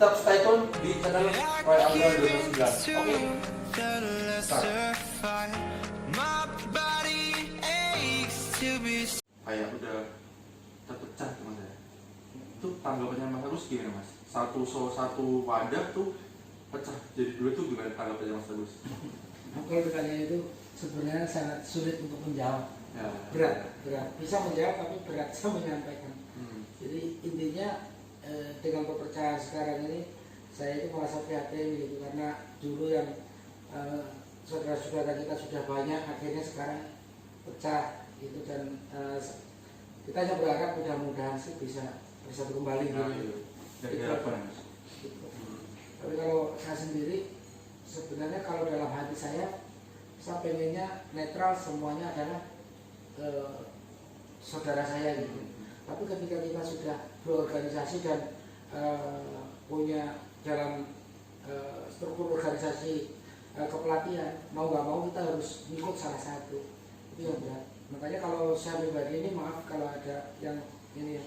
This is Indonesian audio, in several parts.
tetap stay tune di channel Roy Abdul 2009. Oke. Kayak udah terpecah teman saya. Itu tanggapannya Mas Agus gimana Mas? Satu wadah tuh pecah jadi dua tuh gimana tanggapannya Mas Agus? Kalau pertanyaan itu sebenarnya sangat sulit untuk menjawab. Ya, berat. Bisa menjawab tapi berat saya menyampaikan. Jadi intinya dengan perpecahan sekarang ini saya itu merasa prihatin gitu karena dulu yang saudara-saudara kita sudah banyak akhirnya sekarang pecah gitu dan kita hanya berharap mudah-mudahan sih bisa kembali gitu. Dari harapan Mas. Gitu. Tapi kalau saya sendiri sebenarnya kalau dalam hati saya pengennya netral, semuanya adalah saudara saya gitu. Tapi ketika kita sudah berorganisasi dan punya dalam struktur organisasi kepelatihan, mau nggak mau kita harus ikut salah satu. Itu yang berat. Makanya kalau saya pribadi ini, maaf kalau ada yang ini ya,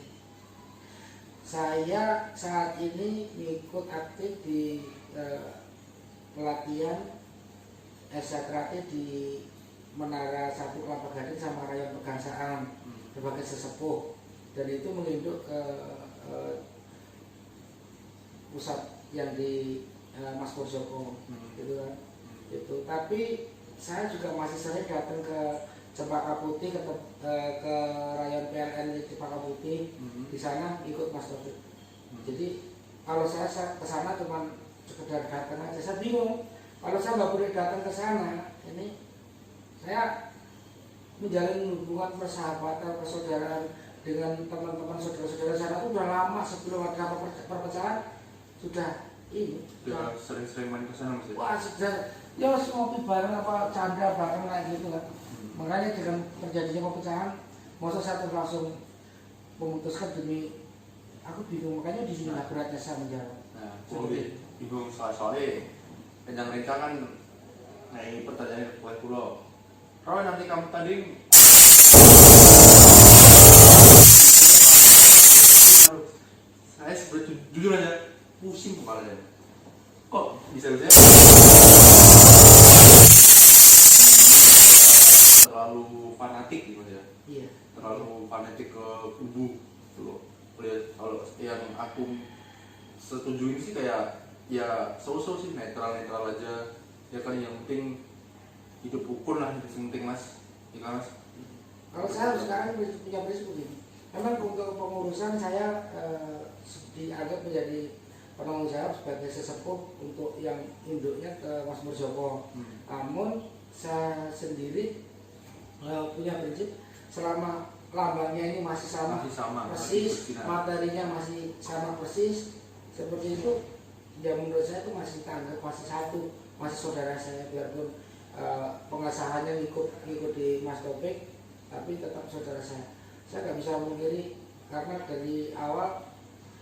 saya saat ini ikut aktif di pelatihan SKT di Menara 1 Kelapa Gading sama Rayon Pegangsaan sebagai sesepuh, dan itu menginduk ke pusat yang di Mas Porsoko gitu kan. Itu tapi saya juga masih sering datang ke Cempaka Putih, ke Rayon PLN di Cempaka Putih, di sana ikut Mas Taufik. Jadi kalau saya ke sana cuma sekedar datang aja, saya bingung. Kalau saya nggak boleh datang ke sana, ini saya menjalin hubungan persahabatan, persaudaraan dengan teman-teman saudara-saudara sana itu udah lama sebelum ada perpecahan sudah ini. Sudah sering-sering main ke sana Mas. Wah sudah, ya ngopi bareng apa canda bareng kayak gitu kan. Makanya dengan terjadinya perpecahan, masa saya langsung memutuskan demi aku bingung, makanya di sini beratnya saya menjawab. Nah, jadi bingung soalnya rencang-rencang kan, nah ini pertanyaan oleh pulau. Roy, nanti kamu tadi saya sebenarnya jujur aja pusing kepalanya. Kok bisa-bisa terlalu fanatik gitu ya? Iya. Terlalu fanatik ke kubu tuh. Lihat kalau yang aku setuju ini sih kayak ya so-so sih, netral aja ya kan, yang penting hidup rukun lah, itu penting Mas. Ya kan Mas? Kalau saya sekarang punya prinsip begini, memang untuk pengurusan saya dianggap menjadi penanggung jawab sebagai sesepuh untuk yang induknya ke Mas Murzoko. Namun saya sendiri punya prinsip, selama lambangnya ini masih sama persis, materinya masih sama persis seperti itu, ya menurut saya itu masih tanggap, masih satu, masih saudara saya, biarpun pengasahannya ngikut di Mas Taufik, tapi tetap saudara saya. Saya nggak bisa memungkiri karena dari awal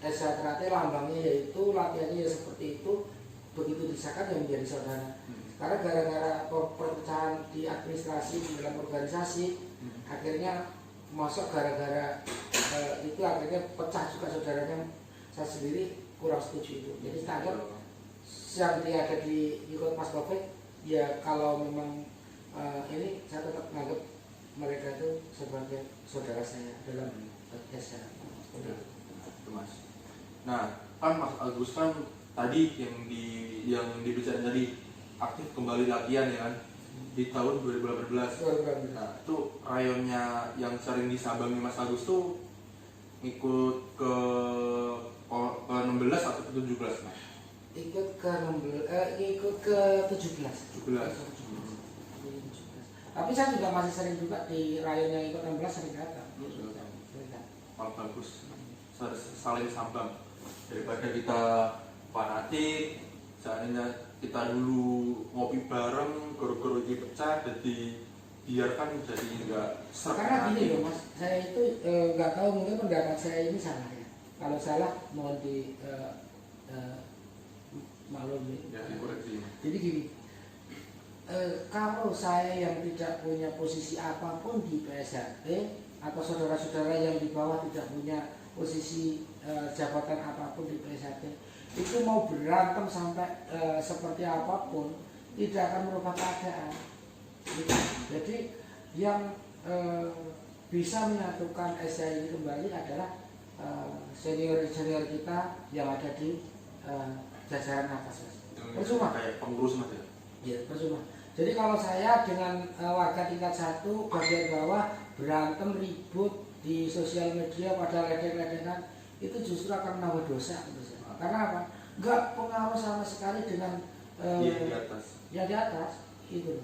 SKT lambangnya yaitu, latihannya ya seperti itu, begitu disahkan yang menjadi saudara. Karena gara-gara perpecahan di administrasi, di dalam organisasi, akhirnya masuk gara-gara itu akhirnya pecah juga saudaranya. Saya sendiri kurang setuju itu. Jadi standar yang dia ada di ikut Mas Taufik, ya kalau memang ini saya tetap menganggap mereka itu sebagai saudara saya dalam podcast saya. Itu Mas. Nah, kan Mas Agus kan tadi yang dibicarain tadi aktif kembali latihan ya kan di tahun 2018. Nah, itu rayonnya yang sering disambangi Mas Agus tuh ngikut ke 16 atau ke 17 Mas? Ikut ke 16, ikut ke 17. Tapi saya juga masih sering juga di rayon yang ikut 16 sering datang. Bagus, saling sambang daripada kita fanatik. Seandainya kita dulu ngopi bareng, goro-goro pecah, jadi biarkan jadi enggak serak. Karena gini loh Mas, saya itu nggak tahu, mungkin pendapat saya ini salah ya. Kalau salah mohon di maklumi. Ya, dikoreksi. Jadi gini, kalau saya yang tidak punya posisi apapun di PSHT atau saudara-saudara yang di bawah tidak punya posisi jabatan apapun di PSAT itu mau berantem sampai seperti apapun tidak akan merubah keadaan gitu. Jadi yang bisa menyatukan SCI ini kembali adalah senior-senior kita yang ada di jajaran atas, Mas. Percuma kayak pengurus, Mas ya? Ya, percuma. Jadi kalau saya dengan warga tingkat 1 bagian bawah berantem ribut di sosial media pada ledek-ledekan, itu justru akan menambah dosa menurut saya. Karena apa? Enggak pengaruh sama sekali dengan di atas. yang di atas itu.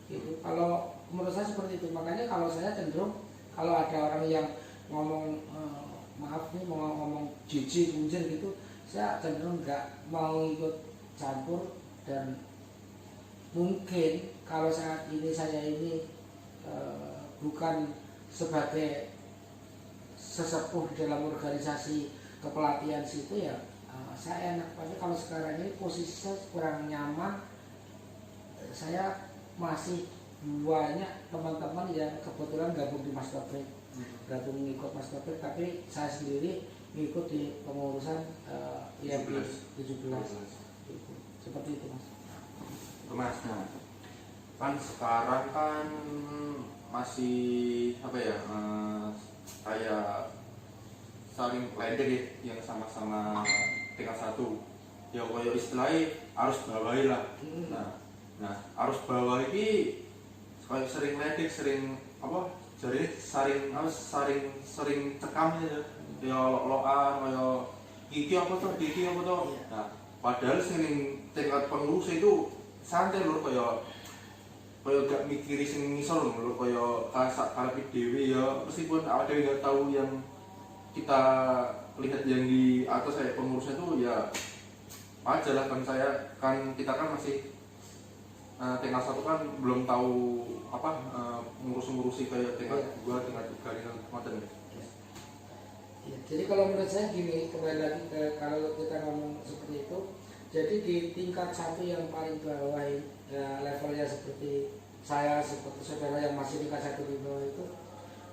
Itu kalau menurut saya seperti itu. Makanya kalau saya cenderung kalau ada orang yang ngomong maaf nih mau ngomong jijik kunjir gitu, saya cenderung nggak mau ikut campur. Dan mungkin kalau saat ini saya ini bukan sebagai sesepuh dalam organisasi kepelatihan situ ya, saya enak. Tapi kalau sekarang ini posisi saya kurang nyaman, saya masih banyak teman-teman yang kebetulan gabung di Mas Topik, gabung ngikut Mas Topik, tapi saya sendiri ngikut di pengurusan IMP 17. Seperti itu, Mas. Mas, nah, kan sekarang kan masih apa ya, kayak saling ledek ya, yang sama-sama tingkat 1 ya, kayak istilahnya harus bawahi lah. Nah harus bawahi ini kayak sering ledek, sering apa, jadi sering cekam ya, lo-loan kayak gigi apa tuh. Nah padahal sering tingkat pengurus itu santai lho, kayak gak mikiri sing ngisor lho, kayak kasak karepe dhewe ya, meskipun ada yang gak tahu yang kita lihat yang di atas kayak pengurusnya itu ya aja lah. Kan kita kan masih tingkat 1 kan belum tahu apa ngurusi kayak tingkat 2, tingkat 3 tingkat macam ya. Ya, jadi kalau menurut saya gini, kembali lagi ke kalau kita ngomong seperti itu, jadi di tingkat 1 yang paling bawah ya, levelnya seperti saya, seperti saudara yang masih tingkat 1 di bawah itu,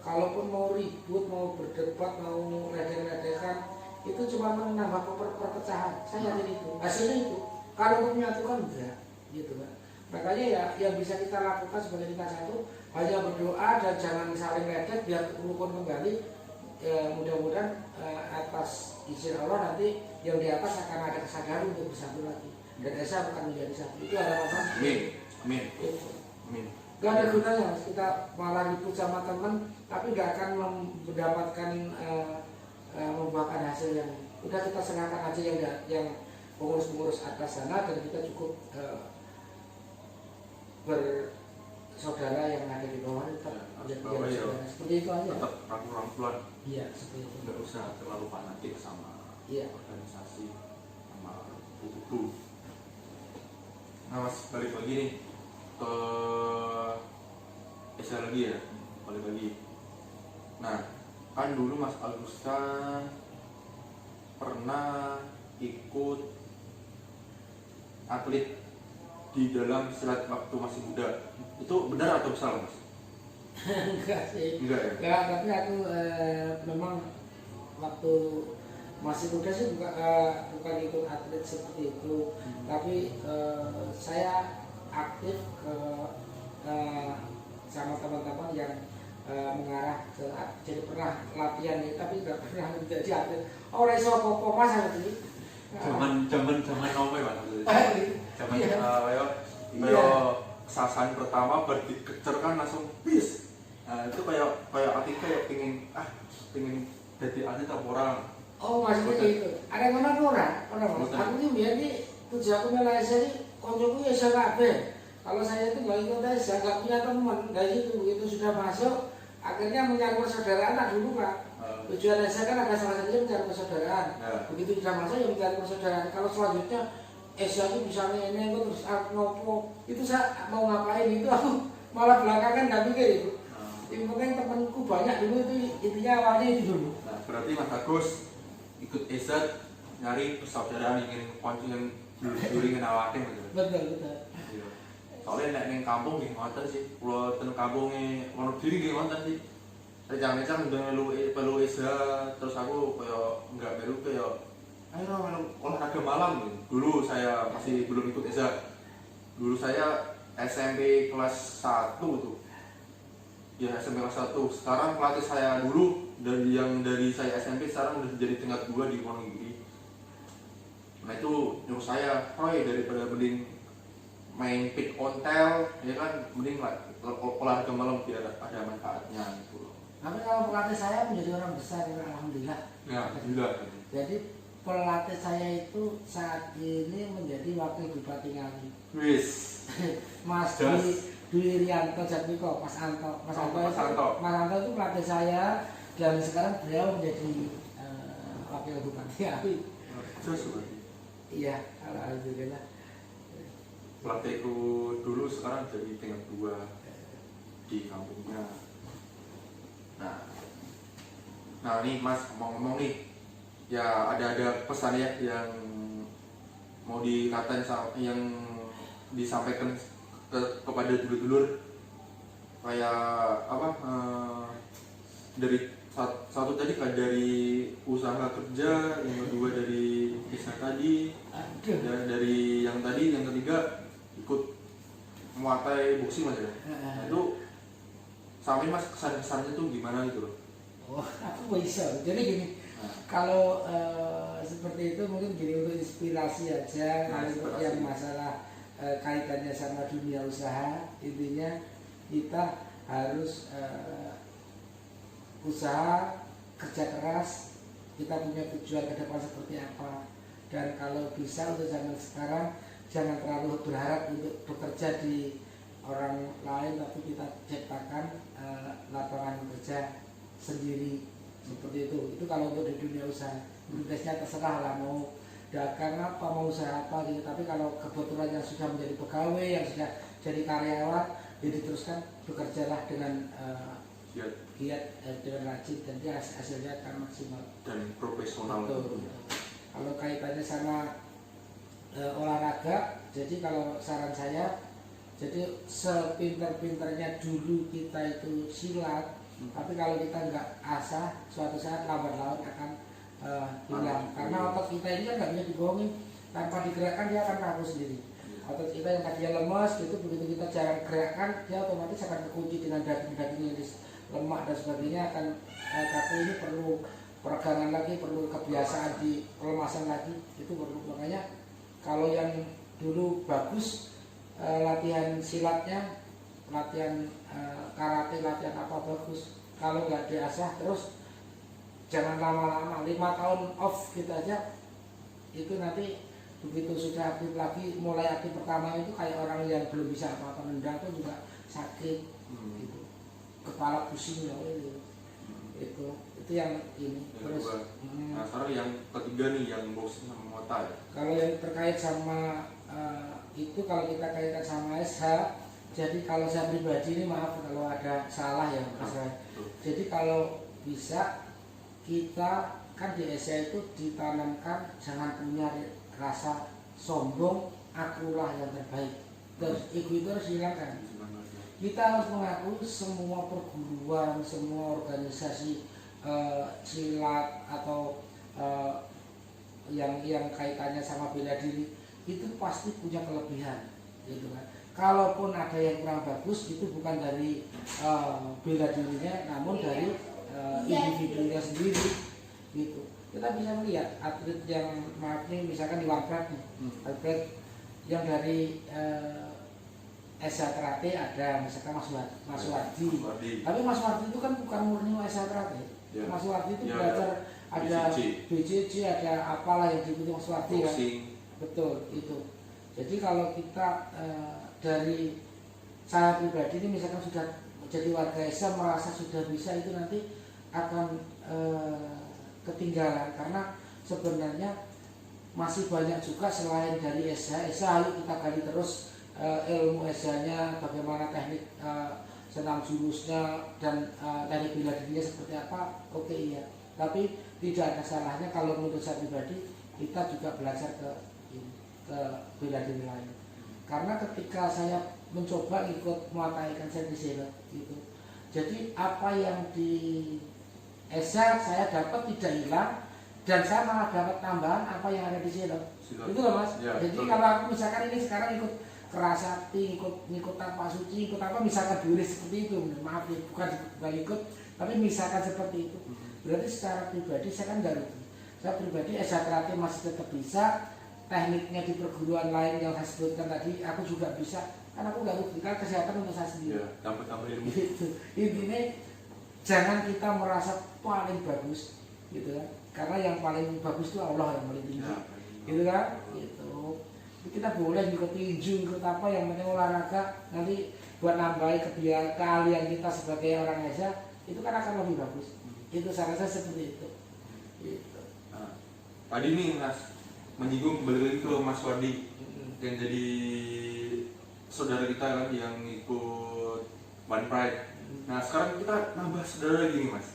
kalaupun mau ribut, mau berdebat, mau ledek-ledekan, itu cuma menambah perpecahan. Saya yakin itu hasilnya itu. Kalau untuk menyatukan enggak, gitu kan. Makanya ya yang bisa kita lakukan sebagai tingkat 1 hanya berdoa dan jangan saling ledek biar rukun kembali. Mudah-mudahan atas izin Allah nanti yang di atas akan ada kesadaran untuk bersatu lagi dan Esa akan menjadi satu. Itu harapan. Amin. Gak ada gunanya Mas, kita malah ribut sama teman tapi gak akan mendapatkan membuahkan hasil yang udah. Kita serahkan aja yang pengurus-pengurus atas sana dan kita cukup bersaudara yang ada di bawah tetap menjadi saudara. Seperti itu aja. Tetap rangkulan. Iya, seperti itu. Nggak usah terlalu fanatik sama organisasi, sama buku. Nah Mas, balik lagi nih ke Esa lagi ya, balik lagi. Nah kan dulu Mas Agus kan pernah ikut atlet di dalam silat waktu masih muda. Itu benar atau salah Mas? Enggak sih. Enggak ya? Enggak, tapi aku memang waktu masih muda sih bukan ikut atlet seperti itu. Tapi saya aktif ke sama teman-teman yang mengarah ke jadi pernah latihan ya, tapi enggak pernah menjadi atlet. Ora iso apa-apa Mas aku. Zaman apa ya Mas? Zaman kayak sasaran pertama berdikejar kan langsung bis. Nah itu kayak hati kayak pengen jadi atlet apa orang. Oh maksudnya gitu. Ada yang mana orang? Mas. Aku ini biar nih tujuh aku Malaysia ini koncoku ya saya kabeh. Kalau saya itu nggak ikut aja, nggak punya teman. Dari itu begitu sudah masuk, akhirnya mencari persaudaraan lah dulu Pak. Tujuan saya kan ada salah satunya mencari persaudaraan. Begitu sudah masuk ya mencari persaudaraan. Kalau selanjutnya Asia itu bisa ini terus aku ngopo itu saya mau ngapain itu aku malah belakangan nggak mikir itu. Yang penting temanku banyak dulu itu intinya awalnya itu dulu. Nah berarti Mas Agus ikut ESAT nyari persaudaraan ingin konsumen during awake gitu. Betul. Soalnya nek ning kampung nggih ngoten sih. Kulo ten kampunge Wonogiri nggih ngoten sih. rencang-rencang udah perlu Esa, terus aku kayak nggak melu kayak ayo melu olahraga malam. Dulu saya masih belum ikut Esa. Dulu saya SMP kelas 1 tuh. Ya SMP kelas 1. Sekarang pelatih saya dulu dari saya SMP sekarang udah jadi tingkat 2 di Wonogiri. Nah itu nyuruh saya, Roy, daripada mending main pick ontel, ya kan mending olahraga malam biar ada manfaatnya gitu. Tapi kalau pelatih saya menjadi orang besar, alhamdulillah. Ya, alhamdulillah. Jadi pelatih saya itu saat ini menjadi wakil bupati Ngawi. Wis. Mas Dwi Rianto Jatmiko, Mas Anto. Mas Anto itu pelatih saya dan sekarang beliau menjadi wakil bupati Ngawi. Iya, alhamdulillah. Pelatihku dulu sekarang jadi tingkat 2 di kampungnya. Nah nih Mas ngomong-ngomong nih, ya ada pesan ya yang mau dikatain yang disampaikan kepada dulur-dulur kayak apa dari satu tadi kan dari usaha kerja, yang kedua dari kisah tadi, dan dari yang tadi yang ketiga ikut muatai boxing Mas ya. Nah, itu sampai Mas kesan-kesannya tuh gimana gitu loh? Oh, aku bisa. Jadi gini, kalau seperti itu mungkin gini untuk inspirasi aja. Untuk yang masalah kaitannya sama dunia usaha, intinya kita harus usaha, kerja keras, kita punya tujuan ke depan seperti apa. Dan kalau bisa untuk zaman sekarang jangan terlalu berharap untuk bekerja di orang lain, tapi kita ciptakan lapangan kerja sendiri seperti itu. Itu kalau untuk di dunia usaha, bisnisnya terserah lah mau dagang apa, mau usaha apa gitu. Tapi kalau kebetulan yang sudah menjadi pegawai, yang sudah jadi karyawan, jadi teruskan bekerjalah dengan giat dengan rajin, dan dia hasilnya akan maksimal dan profesional. Betul. Kalau kaitannya sama olahraga, jadi kalau saran saya, jadi sepinter-pinternya dulu kita itu silat, tapi kalau kita nggak asah, suatu saat lambat laun akan hilang. Karena otot kita ini kan nggak bisa dibohongin, tanpa digerakkan dia akan kaku sendiri. Otot kita yang tadinya lemas gitu, begitu kita jarang gerakkan, dia otomatis akan kekunci dengan daging-daging yang lemak dan sebagainya, akan kaku. Ini perlu peregangan lagi, perlu kebiasaan di pelemasan lagi, itu perlu. Makanya kalau yang dulu bagus latihan silatnya, latihan karate, latihan apa bagus, kalau nggak diasah terus jangan lama-lama, 5 tahun off gitu aja, itu nanti begitu sudah aktif lagi, mulai aktif pertama itu kayak orang yang belum bisa apa-apa, nendang tuh juga sakit gitu, kepala pusing ya gitu. Itu yang ini. Terus nah sekarang yang ketiga nih, yang boxing sama Muay Thai. Kalau yang terkait sama itu, kalau kita kaitkan sama SH, jadi kalau saya pribadi ini, maaf kalau ada salah ya Mas. Jadi kalau bisa kita kan di SH itu ditanamkan jangan punya rasa sombong, akulah yang terbaik. Terus ego itu harus hilangkan. Kita harus mengakui semua perguruan, semua organisasi silat atau yang kaitannya sama bela diri itu pasti punya kelebihan, gitu kan. Kalaupun ada yang kurang bagus, itu bukan dari bela dirinya, namun dari individunya sendiri, gitu. Kita bisa melihat atlet yang, maaf nih, misalkan di Wangprat nih, atlet yang dari SH Karate ada, misalkan Mas Wardi. Tapi Mas Wardi itu kan bukan murni SH Karate. Mas Wardi itu belajar ada BCC, ada apalah yang diikuti Mas Wardi kan. Betul itu. Jadi kalau kita dari saya pribadi ini misalkan sudah jadi warga SH, merasa sudah bisa, itu nanti akan ketinggalan, karena sebenarnya masih banyak juga selain dari SH. Ayo kita gali terus ilmu SH-nya, bagaimana teknik senam jurusnya dan teknik bela dirinya seperti apa. Oke, iya, tapi tidak ada salahnya kalau menurut saya pribadi kita juga belajar ke bela diri lain. Karena ketika saya mencoba ikut Muay Thai kan saya di gitu, Jadi apa yang di Esa saya dapat tidak hilang, dan saya malah dapat tambahan apa yang ada di Silon. Itu loh Mas. Ya, jadi betul. kalau aku misalkan ini sekarang ikut Kerasakti, ikut Pak Suci, ikut apa, misalkan diulis seperti itu, maaf ya, bukan ikut, tapi misalkan seperti itu, berarti secara pribadi saya kan nggak rugi. Saya pribadi Esa Kreatif masih tetap bisa, tekniknya di perguruan lain yang saya sebutkan tadi aku juga bisa, kan aku nggak rugi, kan kesehatan untuk saya sendiri. Ya, tambah ilmu. Gitu. Intinya jangan kita merasa paling bagus, gitu kan? Karena yang paling bagus itu Allah yang paling tinggi, Ya, gitu kan? Gitu. Kita boleh ikut tinju, ikut apa, yang penting olahraga nanti buat nambahi keahlian kita sebagai orang Esa itu kan akan lebih bagus. Itu saya rasa seperti itu. Gitu. Nah, tadi nih Mas menyinggung kembali lagi ke Mas Wadi yang jadi saudara kita kan yang ikut One Pride. Nah sekarang kita nambah saudara lagi nih Mas.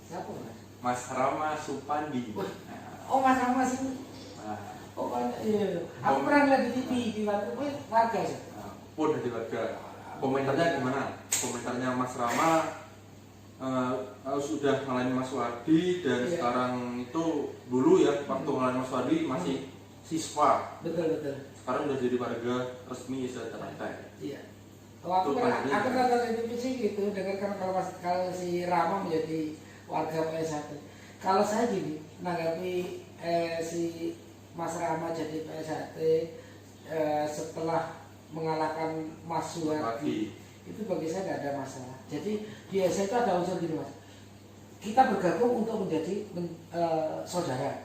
Siapa Mas? Mas Rama Supandi. Wah. Nah, Oh Mas Rama sih. nah, Oh iya. Aku pernah lihat di TV di warga sih. pun dari warga. Komentarnya gimana? Komentarnya Mas Rama sudah ngalahin Mas Wadi dan Iya. sekarang itu dulu ya waktu ngalahin Mas Wadi masih siswa. Betul. Sekarang udah jadi warga resmi Esa Ternate. Iya. Kalau aku nonton di TV sih gitu, dengar kan kalau si Rama menjadi warga PS1. Kalau saya gini, menanggapi si Mas Rama jadi PS1 setelah mengalahkan Mas Suwadi, itu bagi saya nggak ada masalah. Jadi di SA itu ada unsur gini Mas, kita bergabung untuk menjadi saudara,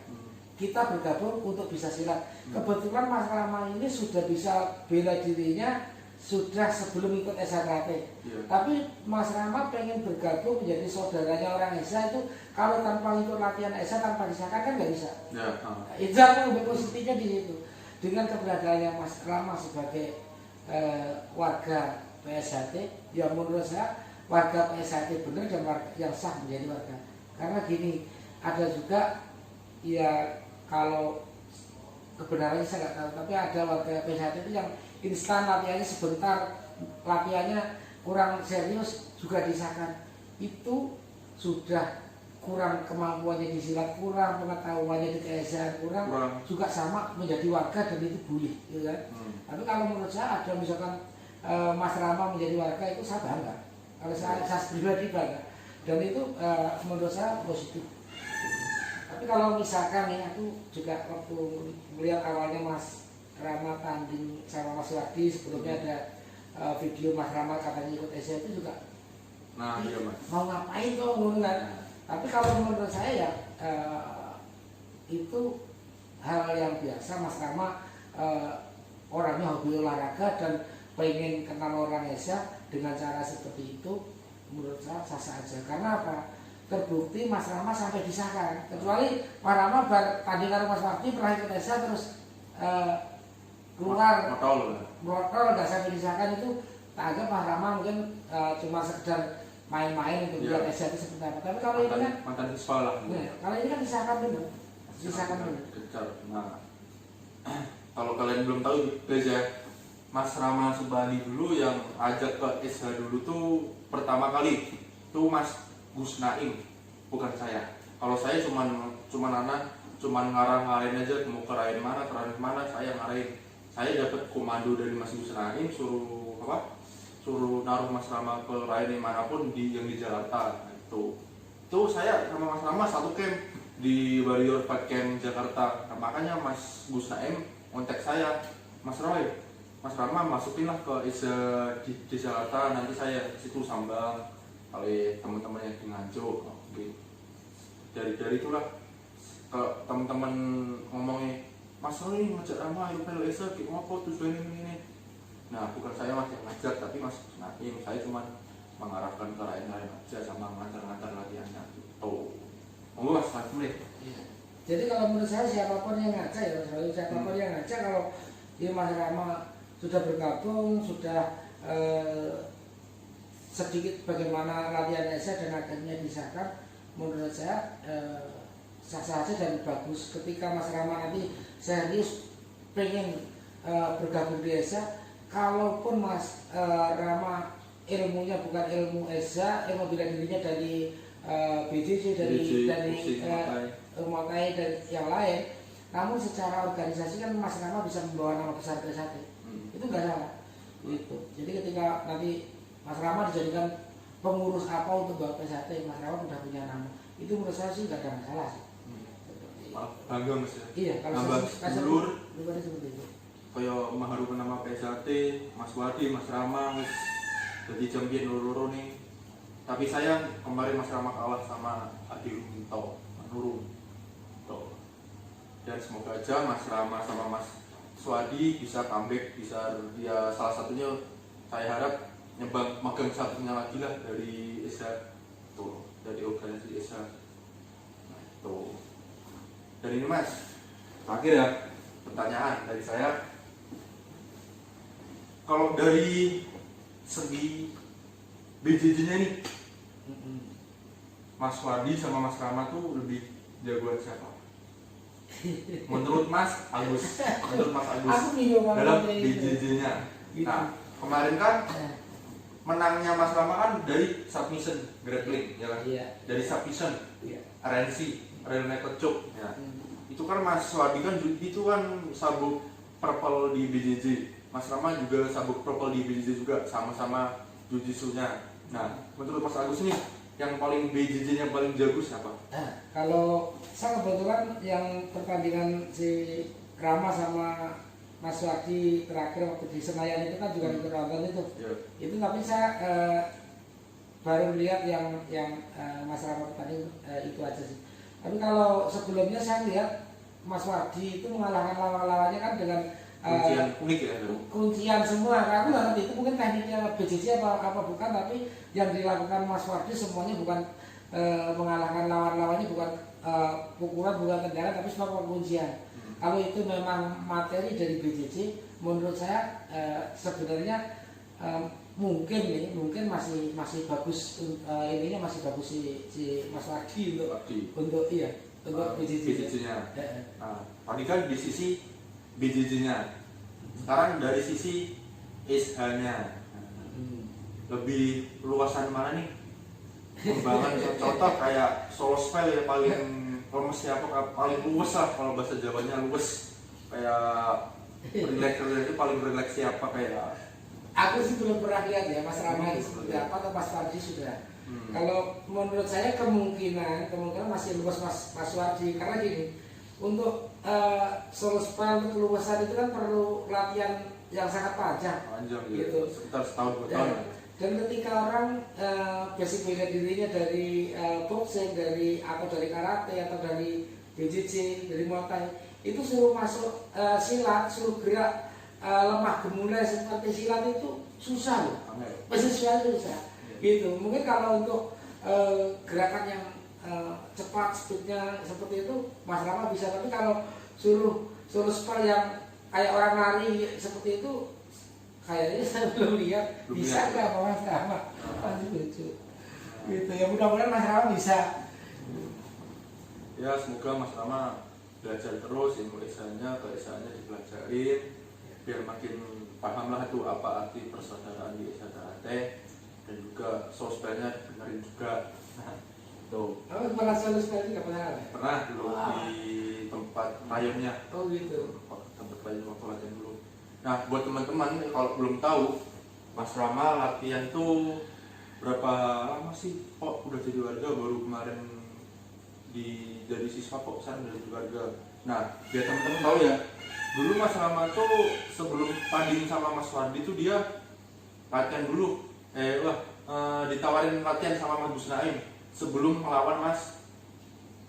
kita bergabung untuk bisa silat. Kebetulan Mas Rama ini sudah bisa bela dirinya sudah sebelum ikut SHKT. Iya. Tapi Mas Rama pengen bergabung menjadi saudaranya orang Esa itu, kalau tanpa ikut latihan Esa, tanpa disahkan kan nggak bisa. Ya, Itu aku lebih positifnya di situ. Dengan keberadaannya Mas Rama sebagai warga PSHT, yang menurut saya warga PSHT benar dan warga yang sah menjadi warga. Karena gini, ada juga ya kalau kebenarannya saya nggak tahu, tapi ada warga PSHT itu yang instan latihannya sebentar, latihannya kurang serius juga disahkan. Itu sudah kurang kemampuannya di silat, kurang pengetahuannya di keesaan, kurang juga sama menjadi warga dan itu boleh, gitu kan? Tapi kalau menurut saya ada misalkan Mas Rama menjadi warga itu saya bangga. Kalau saya pribadi bangga, dan itu menurut saya positif. Tapi kalau misalkan ya, aku juga waktu melihat awalnya Mas Rama tanding sama Mas Wadi, sebelumnya ada video Mas Rama katanya ikut Esa itu juga. Nah, iya Mas. Mau ngapain tuh ngundang? Tapi kalau menurut saya ya itu hal yang biasa. Mas Rama orangnya hobi olahraga dan pengen kenal orang Esa dengan cara seperti itu, menurut saya sah-sah aja. Karena apa? Terbukti Mas Rama sampai disahkan. Kecuali Mas Rama tanding karo Mas Wadi pernah ikut Esa terus keluar botol nggak sampai disahkan, itu tak anggap Mas Rama mungkin cuma sekedar main-main untuk lihat Esa itu seperti apa. Tapi kalau ini kan mantan siswa lah. kalau ini kan disahkan dulu, disahkan dulu. Nah, kalau kalian belum tahu guys ya, Mas Rama Supandi dulu yang ajak ke SH dulu tuh pertama kali tuh Mas Gus Naim, bukan saya. Kalau saya cuman ngarah-ngarahin aja, mau kerain mana, saya ngarahin. Saya dapat komando dari Mas Gus Naim suruh naruh Mas Rama ke rain manapun yang di Jakarta. Nah, itu saya sama Mas Rama satu camp di Warrior Fight Camp Jakarta. Nah, makanya Mas Gus Naim kontak saya, Mas Rama masukinlah ke Esa di Jakarta, nanti saya ke situ sambang kali teman-teman yang di Nganjuk. Oke. Dari itulah ke teman-teman ngomongnya, Mas Roy ngajak Rama ayo pel Esa ki ngopo tujuannya ini. Nah, bukan saya Mas yang ngajak, tapi Mas Naim, saya cuma mengarahkan ke lain-lain aja sama ngantar-ngantar latihannya gitu. Monggo Mas, boleh. Jadi kalau menurut saya siapapun yang ngajak ya, siapapun yang ngajak, kalau dia Mas Rama sudah bergabung, sudah sedikit bagaimana latihan Esa dan akhirnya disahkan, menurut saya sah-sah saja dan bagus. Ketika Mas Rama nanti serius pengen bergabung di Esa, kalaupun Mas Rama ilmunya bukan ilmu ESA, ilmu bela dirinya dari BJJ, dari Makai dan yang lain. Namun secara organisasi kan Mas Rama bisa membawa nama besar Trisakti. Itu nggak salah. Gitu. Jadi ketika nanti Mas Rama dijadikan pengurus apa untuk bawa Trisakti, Mas Rama sudah punya nama. Itu menurut saya sih nggak ada masalah sih. Bangga Mas ya. Iya, kalau nambah dulur seperti itu. Kayak mengharumkan nama PSAT, Mas Wadi, Mas Rama, jadi champion loro nih. Tapi sayang kemarin Mas Rama kalah sama Adi Ruminto, Nurul. Dan semoga aja Mas Rama sama Mas Swadi bisa comeback, bisa dia salah satunya saya harap nyebang magang satunya lagi lah dari ESA tuh, dari organisasi ESA. Nah, tuh. Dan ini Mas, terakhir ya pertanyaan dari saya. Kalau dari segi BJJ-nya nih, Mas Wadi sama Mas Rama tuh lebih jagoan siapa? Menurut Mas Agus dalam BJJ-nya. Nah, kemarin kan menangnya Mas Rama kan dari submission grappling, ya kan? Iya. Dari submission, Iya. RNC, rear naked choke. Ya. Itu kan Mas Wadi kan itu kan sabuk purple di BJJ. Mas Rama juga sabuk purple di BJJ juga, sama-sama jujitsunya. Nah, menurut Mas Agus nih, yang paling BJJ-nya paling jago siapa? Nah, kalau saya kebetulan yang pertandingan si Rama sama Mas Wadi terakhir waktu di Senayan itu kan juga ikut nonton itu. Yeah. Itu tapi saya baru melihat yang Mas Rama tadi itu aja sih. Tapi kalau sebelumnya saya lihat Mas Wadi itu mengalahkan lawan-lawannya kan dengan kuncian unik ya. Kuncian semua. Aku nggak ngerti itu mungkin tekniknya BJJ apa bukan, tapi yang dilakukan Mas Wadi semuanya bukan mengalahkan lawan-lawannya, bukan pukulan, bukan tendangan, tapi semua kuncian. Kalau itu memang materi dari BJJ, menurut saya sebenarnya mungkin masih bagus, ininya masih bagus si Mas Wadi untuk BJJ-nya. Nah, tadi kan di sisi BJJ-nya, sekarang dari sisi SH-nya, lebih luasan mana nih? Kembangan contoh kayak solo spell ya paling lemes siapa, paling luwes lah kalau bahasa Jawanya luwes, kayak relax itu paling relax siapa kayak. Aku sih belum pernah lihat ya Mas Rama seperti apa atau Mas Wadi sudah. Kalau menurut saya kemungkinan masih luas Mas Wadi, karena gini, untuk solo spell keluasan itu kan perlu latihan yang sangat panjang gitu, sekitar setahun 2 tahun. Dan ketika orang basic bela dirinya dari boxing, dari karate atau dari BJJ, dari Muay Thai, itu suruh masuk silat, suruh gerak lemah gemulai seperti silat itu susah loh. Sesuatu susah. Gitu. Mungkin kalau untuk gerakan yang cepat, speednya seperti itu Mas Rama bisa, tapi kalau suruh spell yang kayak orang lari seperti itu, kayaknya saya belum lihat. Bisa nggak Mas Rama? Pasti lucu. Gitu ya, mudah-mudahan Mas Rama bisa. Ya semoga Mas Rama belajar terus, ilmu esanya dipelajarin, biar makin paham lah itu apa arti persaudaraan di Esa Karate, dan juga sospelnya dibenerin juga. Tuh. Kamu pernah solo spell juga Pernah dulu di tempat payungnya. Oh gitu. Tempat payung waktu latihan dulu. Nah buat teman-teman kalau belum tahu, Mas Rama latihan tuh berapa lama sih? Kok udah jadi warga baru kemarin dari siswa kok sekarang dari warga. Nah biar teman-teman tahu ya, dulu Mas Rama tuh sebelum tanding sama Mas Wadi tuh dia latihan dulu. Ditawarin latihan sama Mas Gus Naim sebelum melawan Mas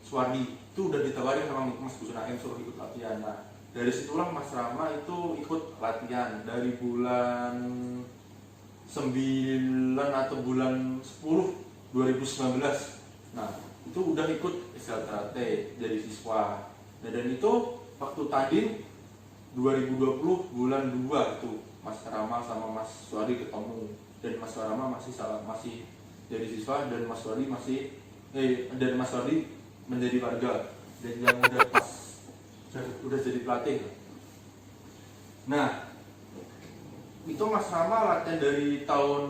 Suwardi. Itu udah ditawarin sama Mas Gus Naim suruh ikut latihan. Nah dari situlah Mas Rama itu ikut latihan dari bulan 9 atau bulan 10 2019. Nah itu udah ikut Esa Karate jadi siswa. Dan itu waktu tanding 2020 bulan 2 itu Mas Rama sama Mas Suwardi ketemu, dan Mas Rama masih jadi siswa, dan Mas Wadi menjadi warga, dan yang udah jadi pelatih. Nah itu Mas Rama latihan dari tahun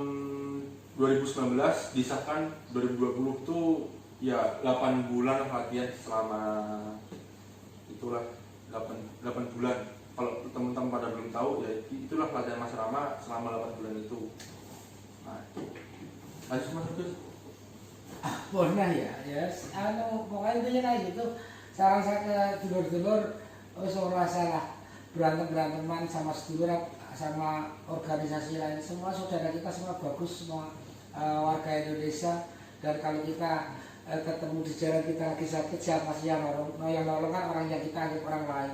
2019 disahkan 2020 tuh ya 8 bulan latihan selama itulah 8 bulan. Kalau teman-teman pada belum tahu ya itulah latihan Mas Rama selama 8 bulan itu. Nah, lanjut Mas Agus. Pernah ya, pokoknya intinya kayak gitu. Saran saya ke dulur-dulur, ora salah berantem-beranteman sama sedulur, sama organisasi lain, semua saudara kita semua bagus, semua warga Indonesia. Dan kalau kita ketemu di jalan kita lagi sakit, siapa sih yang nolong? Yang nolong kan orang yang kita anggap orang lain.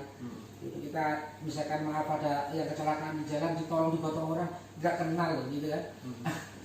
Gitu. Kita misalkan maaf ada yang kecelakaan di jalan, ditolong digotong orang nggak kenal gitu kan.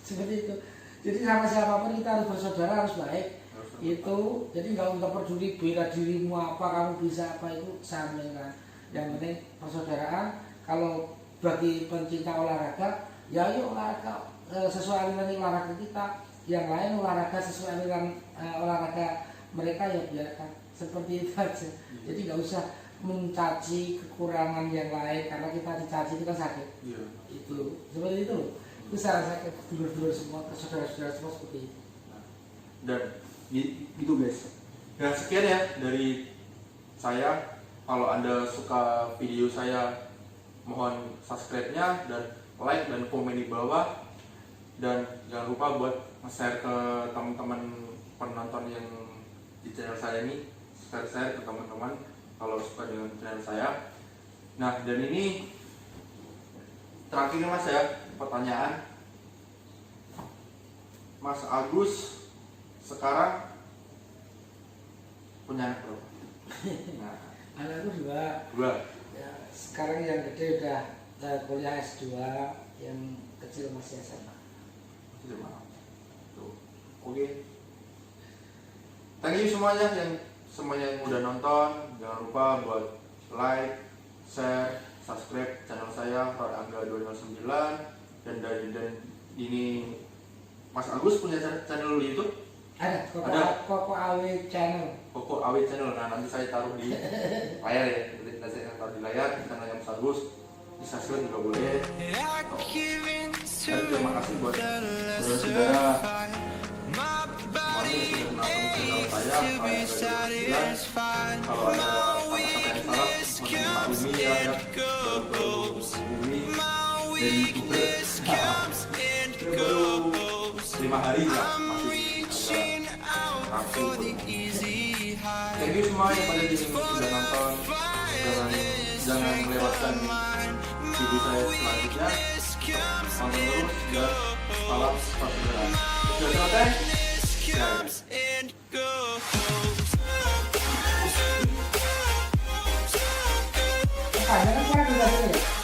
Seperti itu. Jadi sama siapapun kita harus bersaudara, harus baik. Itu jadi nggak peduli bela dirimu apa, kamu bisa apa, itu sama kan. Yang penting persaudaraan. Kalau bagi pencinta olahraga, ya yuk olahraga sesuai aliran olahraga kita. Yang lain olahraga sesuai aliran olahraga mereka, ya biarkan seperti itu aja. Jadi nggak usah mencaci kekurangan yang lain, karena kita dicaci itu kan sakit. Itu seperti itu. Itu saran saya ke dulur-dulur semua, ke saudara-saudara semua seperti itu. Dan itu guys. Dan sekian ya dari saya. Kalau Anda suka video saya, mohon subscribe-nya dan like dan komen di bawah. Dan jangan lupa buat nge-share ke teman-teman penonton yang di channel saya ini. Share ke teman-teman kalau suka dengan channel saya. Nah, dan ini terakhir Mas ya, pertanyaan. Mas Agus sekarang punya anak berapa? Nah, anakku dua. Ya, sekarang yang gede udah kuliah S2, yang kecil masih SMA. Tuh. Oke. Thank you semuanya yang udah nonton. Jangan lupa buat like, share, subscribe channel saya Roy Angga 209. Dan ini Mas Agus punya channel di YouTube? Ada, Koko Awe Channel. Koko Awe Channel. Nah, nanti saya taruh di layar ya. Nanti saya akan taruh di layar channelnya Mas Agus. Di subscribe juga boleh. Dan terima kasih buat saudara-saudara semuanya yang sudah menonton channel saya. Kalau ada kata-kata yang salah, mohon dimaklumi ya. Baru-baru ini dari baru 5 hari lah, masih agak rapuh. Thank you semua yang pada sudah nonton. Jangan melewatkan video saya selanjutnya. Tonton terus dan salam persaudaraan. Sudah selesai? Kan saya sudah